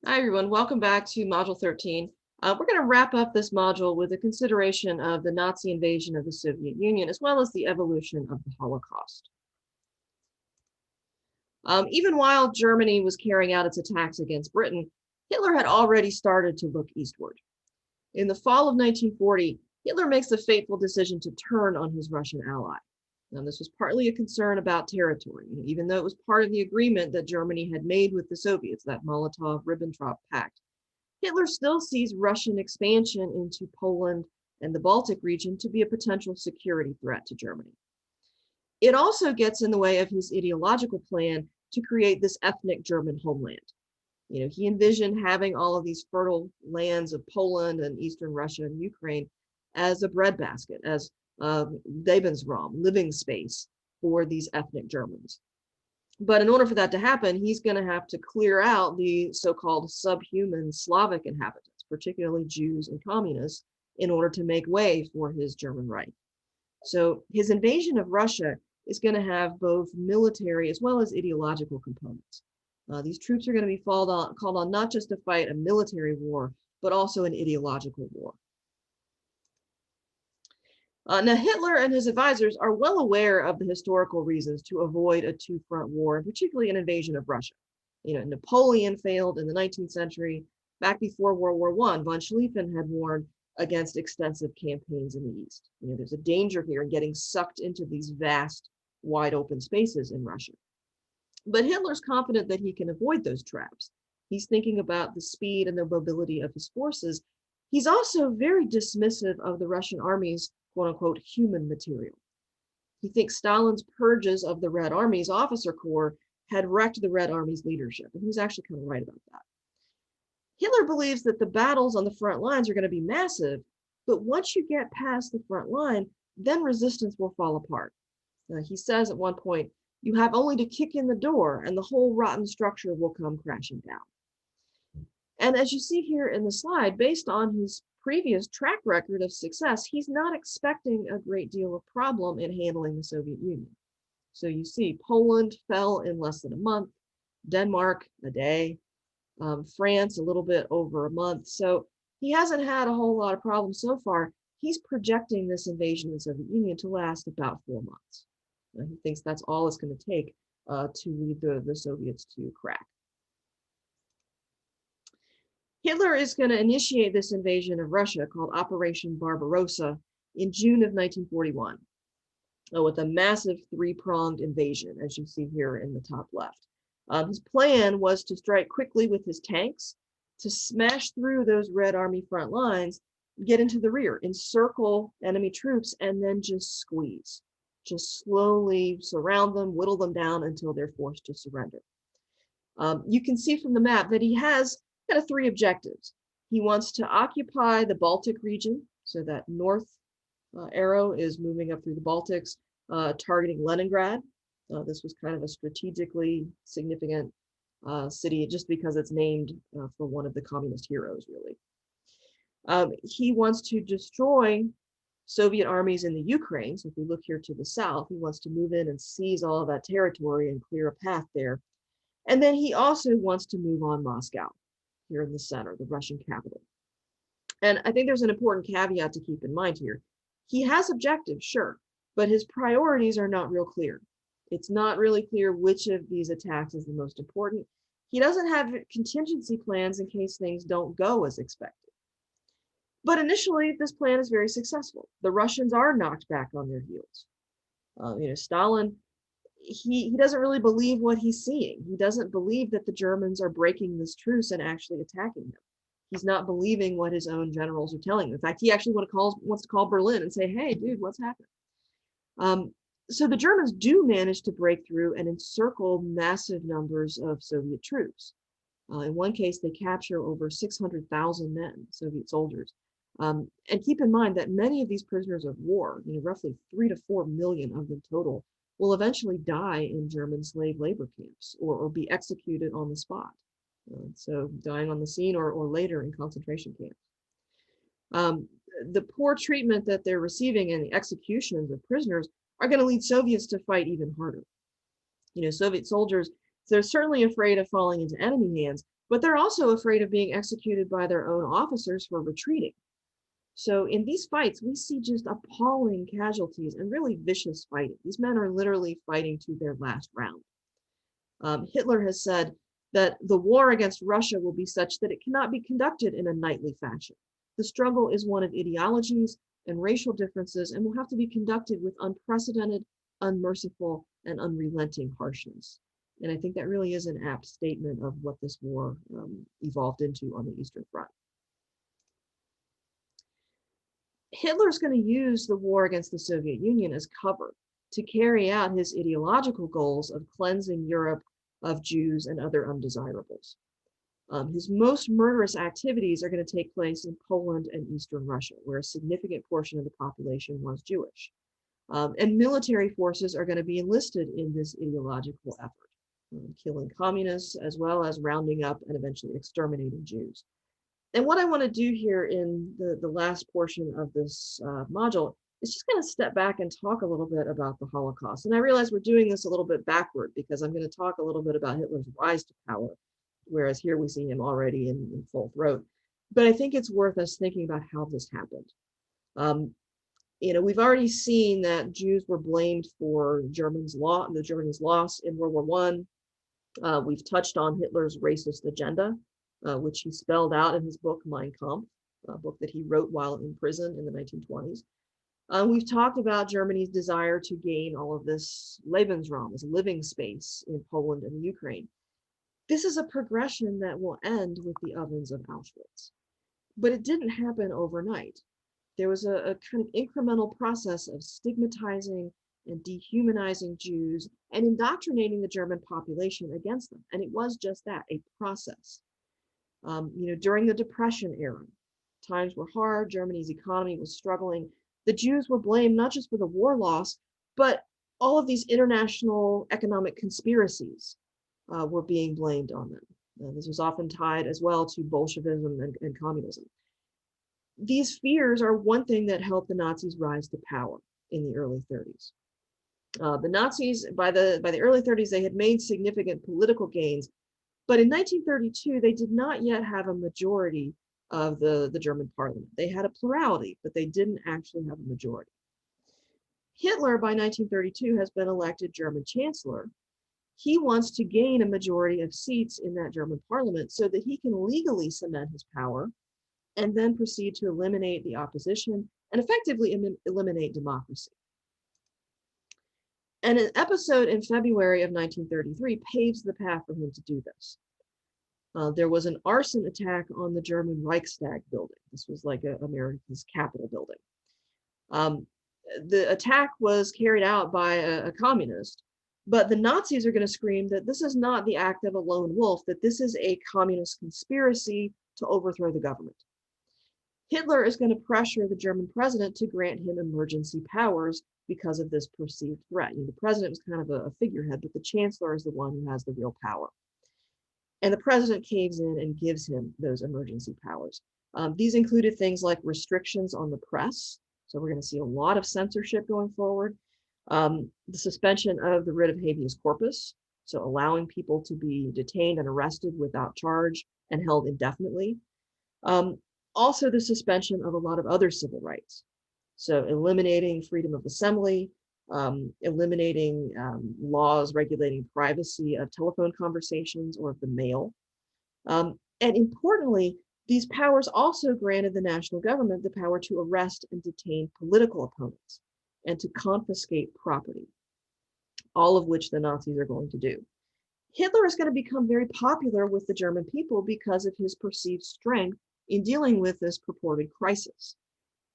Hi, everyone. Welcome back to Module 13. We're going to wrap up this module with a consideration of the Nazi invasion of the Soviet Union, as well as the evolution of the Holocaust. Even while Germany was carrying out its attacks against Britain, Hitler had already started to look eastward. In the fall of 1940, Hitler makes the fateful decision to turn on his Russian ally. Now, this was partly a concern about territory, even though it was part of the agreement that Germany had made with the Soviets, that Molotov-Ribbentrop Pact. Hitler still sees Russian expansion into Poland and the Baltic region to be a potential security threat to Germany. It also gets in the way of his ideological plan to create this ethnic German homeland. He envisioned having all of these fertile lands of Poland and Eastern Russia and Ukraine as a breadbasket, as Lebensraum, living space for these ethnic Germans. But in order for that to happen, he's going to have to clear out the so-called subhuman Slavic inhabitants, particularly Jews and communists, in order to make way for his German Reich. So his invasion of Russia is going to have both military as well as ideological components. These troops are going to be called on not just to fight a military war, but also an ideological war. Now, Hitler and his advisors are well aware of the historical reasons to avoid a two-front war, and particularly an invasion of Russia. Napoleon failed in the 19th century. Back before World War I, von Schlieffen had warned against extensive campaigns in the East. There's a danger here in getting sucked into these vast, wide open spaces in Russia. But Hitler's confident that he can avoid those traps. He's thinking about the speed and the mobility of his forces. He's also very dismissive of the Russian army's quote-unquote human material. He thinks Stalin's purges of the Red Army's officer corps had wrecked the Red Army's leadership, and he's actually kind of right about that. Hitler believes that the battles on the front lines are going to be massive, but once you get past the front line, then resistance will fall apart. He says at one point, you have only to kick in the door and the whole rotten structure will come crashing down. And as you see here in the slide, based on his previous track record of success, he's not expecting a great deal of problem in handling the Soviet Union. So you see Poland fell in less than a month, Denmark a day, France a little bit over a month. So he hasn't had a whole lot of problems so far. He's projecting this invasion of the Soviet Union to last about 4 months. He thinks that's all it's going to take to lead the Soviets to crack. Hitler is going to initiate this invasion of Russia called Operation Barbarossa in June of 1941 with a massive three-pronged invasion, as you see here in the top left. His plan was to strike quickly with his tanks, to smash through those Red Army front lines, get into the rear, encircle enemy troops, and then just squeeze. Just slowly surround them, whittle them down until they're forced to surrender. You can see from the map that he has kind of three objectives. He wants to occupy the Baltic region, so that north arrow is moving up through the Baltics, targeting Leningrad. This was kind of a strategically significant city just because it's named for one of the communist heroes, really. He wants to destroy Soviet armies in the Ukraine. So if we look here to the south, he wants to move in and seize all of that territory and clear a path there. And then he also wants to move on Moscow, here in the center, the Russian capital. And I think there's an important caveat to keep in mind here. He has objectives, sure, but his priorities are not real clear. It's not really clear which of these attacks is the most important. He doesn't have contingency plans in case things don't go as expected. But initially, this plan is very successful. The Russians are knocked back on their heels. Stalin, he doesn't really believe what he's seeing. He doesn't believe that the Germans are breaking this truce and actually attacking him. He's not believing what his own generals are telling him. In fact, he actually wants to call Berlin and say, hey, dude, what's happening? So the Germans do manage to break through and encircle massive numbers of Soviet troops. In one case, they capture over 600,000 men, Soviet soldiers. And keep in mind that many of these prisoners of war, roughly 3 to 4 million of them total, will eventually die in German slave labor camps or be executed on the spot. So dying on the scene or later in concentration camps. The poor treatment that they're receiving and the executions of prisoners are going to lead Soviets to fight even harder. Soviet soldiers, they're certainly afraid of falling into enemy hands, but they're also afraid of being executed by their own officers for retreating. So in these fights, we see just appalling casualties and really vicious fighting. These men are literally fighting to their last round. Hitler has said that the war against Russia will be such that it cannot be conducted in a knightly fashion. The struggle is one of ideologies and racial differences and will have to be conducted with unprecedented, unmerciful, and unrelenting harshness. And I think that really is an apt statement of what this war evolved into on the Eastern Front. Hitler's going to use the war against the Soviet Union as cover to carry out his ideological goals of cleansing Europe of Jews and other undesirables. His most murderous activities are going to take place in Poland and Eastern Russia, where a significant portion of the population was Jewish. And military forces are going to be enlisted in this ideological effort, killing communists as well as rounding up and eventually exterminating Jews. And what I want to do here in the last portion of this module is just going to step back and talk a little bit about the Holocaust. And I realize we're doing this a little bit backward because I'm going to talk a little bit about Hitler's rise to power, whereas here we see him already in full throat. But I think it's worth us thinking about how this happened. We've already seen that Jews were blamed for the Germans' loss in World War I. We've touched on Hitler's racist agenda, which he spelled out in his book Mein Kampf, a book that he wrote while in prison in the 1920s. We've talked about Germany's desire to gain all of this Lebensraum, this living space in Poland and Ukraine. This is a progression that will end with the ovens of Auschwitz. But it didn't happen overnight. There was a kind of incremental process of stigmatizing and dehumanizing Jews and indoctrinating the German population against them. And it was just that, a process. During the Depression era, times were hard, Germany's economy was struggling. The Jews were blamed not just for the war loss, but all of these international economic conspiracies were being blamed on them. This was often tied as well to Bolshevism and communism. These fears are one thing that helped the Nazis rise to power in the early 30s. The Nazis, by the early 30s, they had made significant political gains, but in 1932, they did not yet have a majority of the German parliament. They had a plurality, but they didn't actually have a majority. Hitler, by 1932, has been elected German chancellor. He wants to gain a majority of seats in that German parliament so that he can legally cement his power and then proceed to eliminate the opposition and effectively eliminate democracy. And an episode in February of 1933 paves the path for him to do this. There was an arson attack on the German Reichstag building. This was like America's Capitol building. The attack was carried out by a communist, but the Nazis are going to scream that this is not the act of a lone wolf, that this is a communist conspiracy to overthrow the government. Hitler is going to pressure the German president to grant him emergency powers because of this perceived threat. The president was kind of a figurehead, but the chancellor is the one who has the real power. And the president caves in and gives him those emergency powers. These included things like restrictions on the press. So we're going to see a lot of censorship going forward. The suspension of the writ of habeas corpus, so allowing people to be detained and arrested without charge and held indefinitely. Also the suspension of a lot of other civil rights. So eliminating freedom of assembly, eliminating laws regulating privacy of telephone conversations or of the mail. And importantly, these powers also granted the national government the power to arrest and detain political opponents and to confiscate property, all of which the Nazis are going to do. Hitler is going to become very popular with the German people because of his perceived strength in dealing with this purported crisis.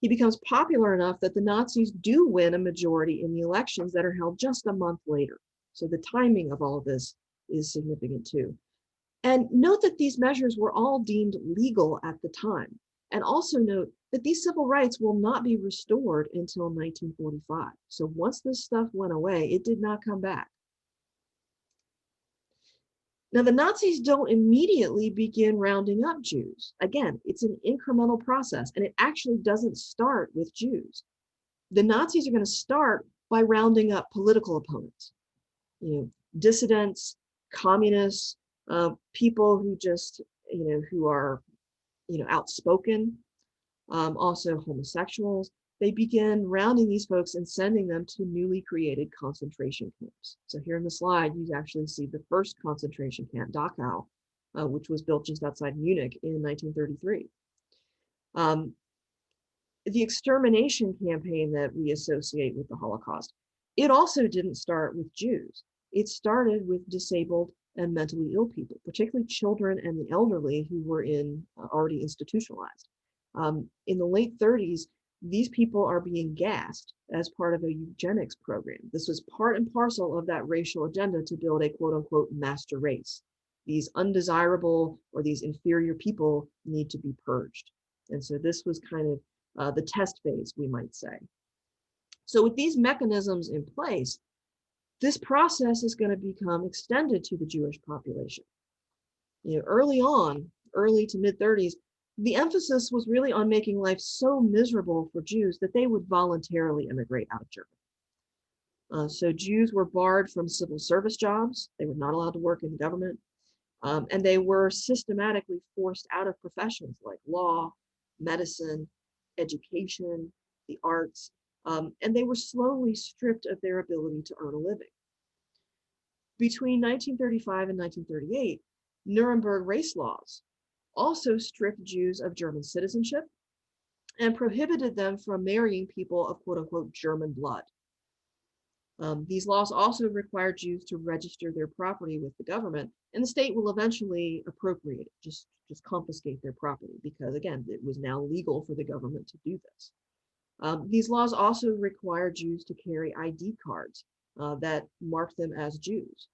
He becomes popular enough that the Nazis do win a majority in the elections that are held just a month later. So the timing of all of this is significant too. And note that these measures were all deemed legal at the time. And also note that these civil rights will not be restored until 1945. So once this stuff went away, it did not come back. Now, the Nazis don't immediately begin rounding up Jews. Again, it's an incremental process, and it actually doesn't start with Jews. The Nazis are going to start by rounding up political opponents, dissidents, communists, people who just who are, outspoken, also homosexuals. They began rounding these folks and sending them to newly created concentration camps. So here in the slide, you actually see the first concentration camp, Dachau, which was built just outside Munich in 1933. The extermination campaign that we associate with the Holocaust, it also didn't start with Jews. It started with disabled and mentally ill people, particularly children and the elderly who were already institutionalized. In the late 30s, these people are being gassed as part of a eugenics program. This was part and parcel of that racial agenda to build a quote unquote master race. These undesirable or these inferior people need to be purged. And so this was kind of the test phase, we might say. So with these mechanisms in place, this process is going to become extended to the Jewish population. Early to mid 30s, the emphasis was really on making life so miserable for Jews that they would voluntarily immigrate out of Germany. So Jews were barred from civil service jobs. They were not allowed to work in the government. And they were systematically forced out of professions like law, medicine, education, the arts, and they were slowly stripped of their ability to earn a living. Between 1935 and 1938, Nuremberg race laws also stripped Jews of German citizenship and prohibited them from marrying people of quote unquote German blood. These laws also require Jews to register their property with the government, and the state will eventually appropriate it, just confiscate their property, because again, it was now legal for the government to do this. These laws also require Jews to carry ID cards that mark them as Jews.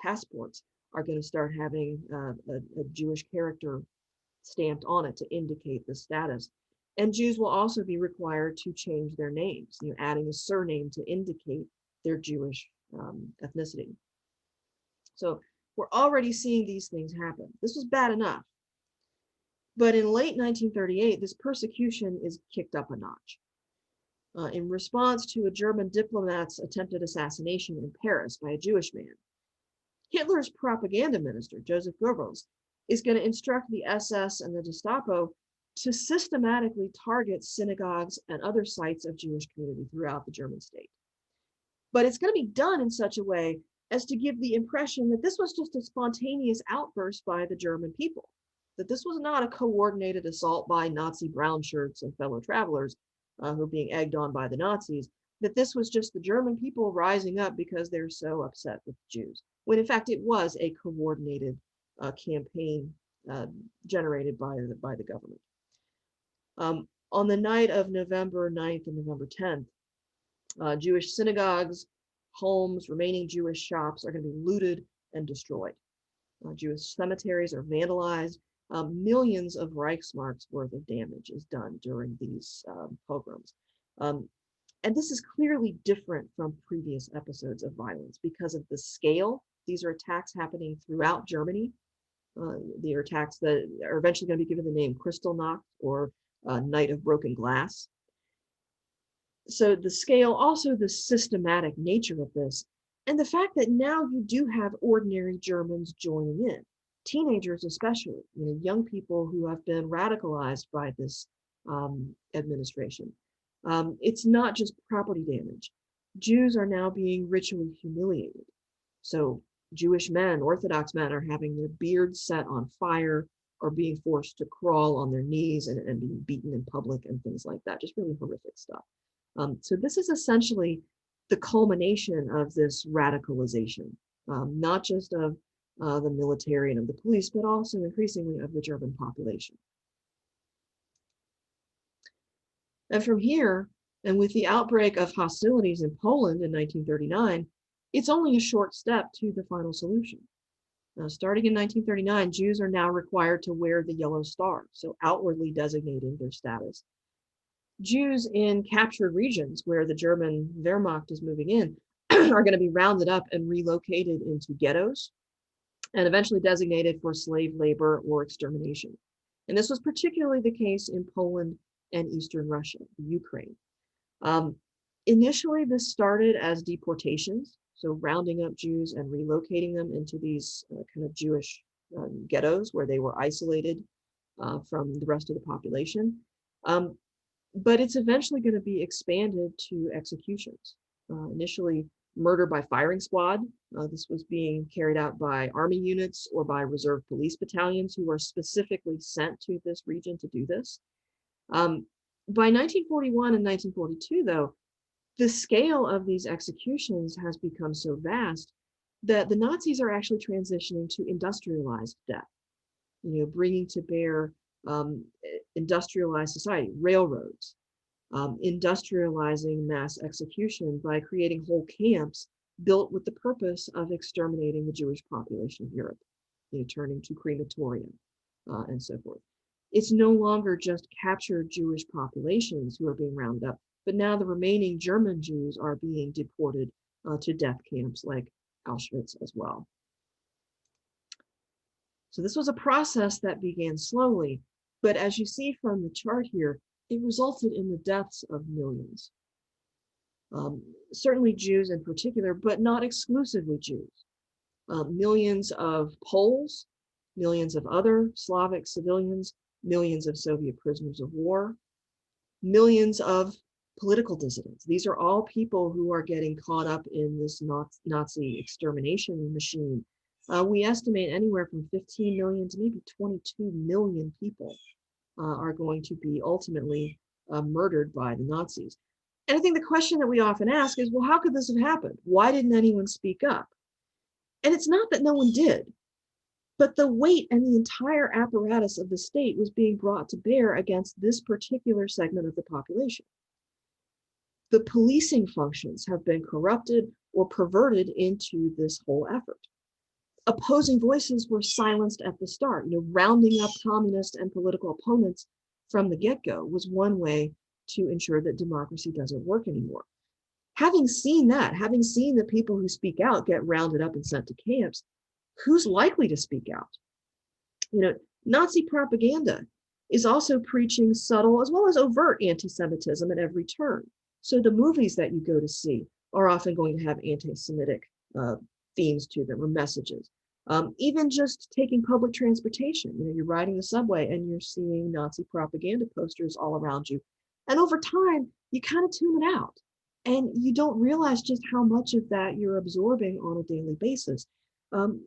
Passports are going to start having a Jewish character stamped on it to indicate the status. And Jews will also be required to change their names, adding a surname to indicate their Jewish ethnicity. So we're already seeing these things happen. This was bad enough. But in late 1938, this persecution is kicked up a notch. In response to a German diplomat's attempted assassination in Paris by a Jewish man, Hitler's propaganda minister, Joseph Goebbels, is going to instruct the SS and the Gestapo to systematically target synagogues and other sites of Jewish community throughout the German state. But it's going to be done in such a way as to give the impression that this was just a spontaneous outburst by the German people, that this was not a coordinated assault by Nazi brown shirts and fellow travelers who were being egged on by the Nazis, that this was just the German people rising up because they're so upset with the Jews, when in fact it was a coordinated campaign generated by the government. On the night of November 9th and November 10th, Jewish synagogues, homes, remaining Jewish shops are going to be looted and destroyed. Jewish cemeteries are vandalized. Millions of Reichsmarks worth of damage is done during these pogroms. And this is clearly different from previous episodes of violence because of the scale. These are attacks happening throughout Germany. They are attacks that are eventually going to be given the name Kristallnacht or Night of Broken Glass. So the scale, also the systematic nature of this, and the fact that now you do have ordinary Germans joining in, teenagers especially, young people who have been radicalized by this administration. It's not just property damage. Jews are now being ritually humiliated. So Jewish men, Orthodox men, are having their beards set on fire or being forced to crawl on their knees and being beaten in public and things like that. Just really horrific stuff. So this is essentially the culmination of this radicalization, not just of the military and of the police, but also increasingly of the German population. And from here, and with the outbreak of hostilities in Poland in 1939, it's only a short step to the final solution. Now, starting in 1939, Jews are now required to wear the yellow star, so outwardly designating their status. Jews in captured regions where the German Wehrmacht is moving in are going to be rounded up and relocated into ghettos and eventually designated for slave labor or extermination. And this was particularly the case in Poland and Eastern Russia, Ukraine. Initially, this started as deportations, so rounding up Jews and relocating them into these kind of Jewish ghettos where they were isolated from the rest of the population. But it's eventually going to be expanded to executions. Initially, murder by firing squad. This was being carried out by army units or by reserve police battalions who were specifically sent to this region to do this. By 1941 and 1942, though, the scale of these executions has become so vast that the Nazis are actually transitioning to industrialized death, bringing to bear industrialized society, railroads, industrializing mass execution by creating whole camps built with the purpose of exterminating the Jewish population of Europe, turning to crematoria and so forth. It's no longer just captured Jewish populations who are being rounded up, but now the remaining German Jews are being deported to death camps like Auschwitz as well. So this was a process that began slowly, but as you see from the chart here, it resulted in the deaths of millions. Certainly Jews in particular, but not exclusively Jews. Millions of Poles, millions of other Slavic civilians, millions of Soviet prisoners of war, millions of political dissidents. These are all people who are getting caught up in this Nazi extermination machine. We estimate anywhere from 15 million to maybe 22 million people are going to be ultimately murdered by the Nazis. And I think the question that we often ask is, well, how could this have happened? Why didn't anyone speak up? And it's not that no one did, but the weight and the entire apparatus of the state was being brought to bear against this particular segment of the population. The policing functions have been corrupted or perverted into this whole effort. Opposing voices were silenced at the start. Rounding up communist and political opponents from the get-go was one way to ensure that democracy doesn't work anymore. Having seen that, having seen the people who speak out get rounded up and sent to camps, who's likely to speak out? Nazi propaganda is also preaching subtle as well as overt anti-Semitism at every turn. So the movies that you go to see are often going to have anti-Semitic themes to them or messages. Even just taking public transportation, you're riding the subway and you're seeing Nazi propaganda posters all around you. And over time, you kind of tune it out. And you don't realize just how much of that you're absorbing on a daily basis. And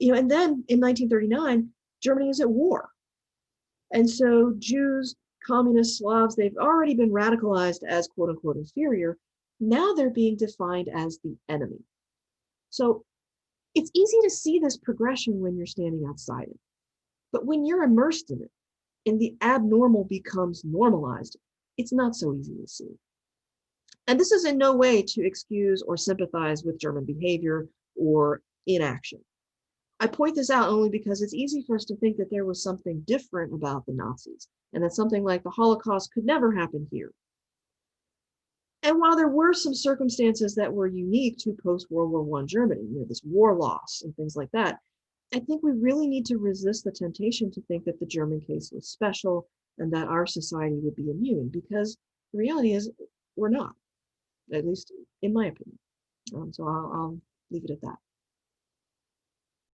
then in 1939, Germany is at war. And so Jews, communists, Slavs, they've already been radicalized as quote unquote inferior. Now they're being defined as the enemy. So it's easy to see this progression when you're standing outside it. But when you're immersed in it and the abnormal becomes normalized, it's not so easy to see. And this is in no way to excuse or sympathize with German behavior or inaction. I point this out only because it's easy for us to think that there was something different about the Nazis and that something like the Holocaust could never happen here. And while there were some circumstances that were unique to post-World War I Germany, this war loss and things like that, I think we really need to resist the temptation to think that the German case was special and that our society would be immune, because the reality is we're not, at least in my opinion. So I'll leave it at that.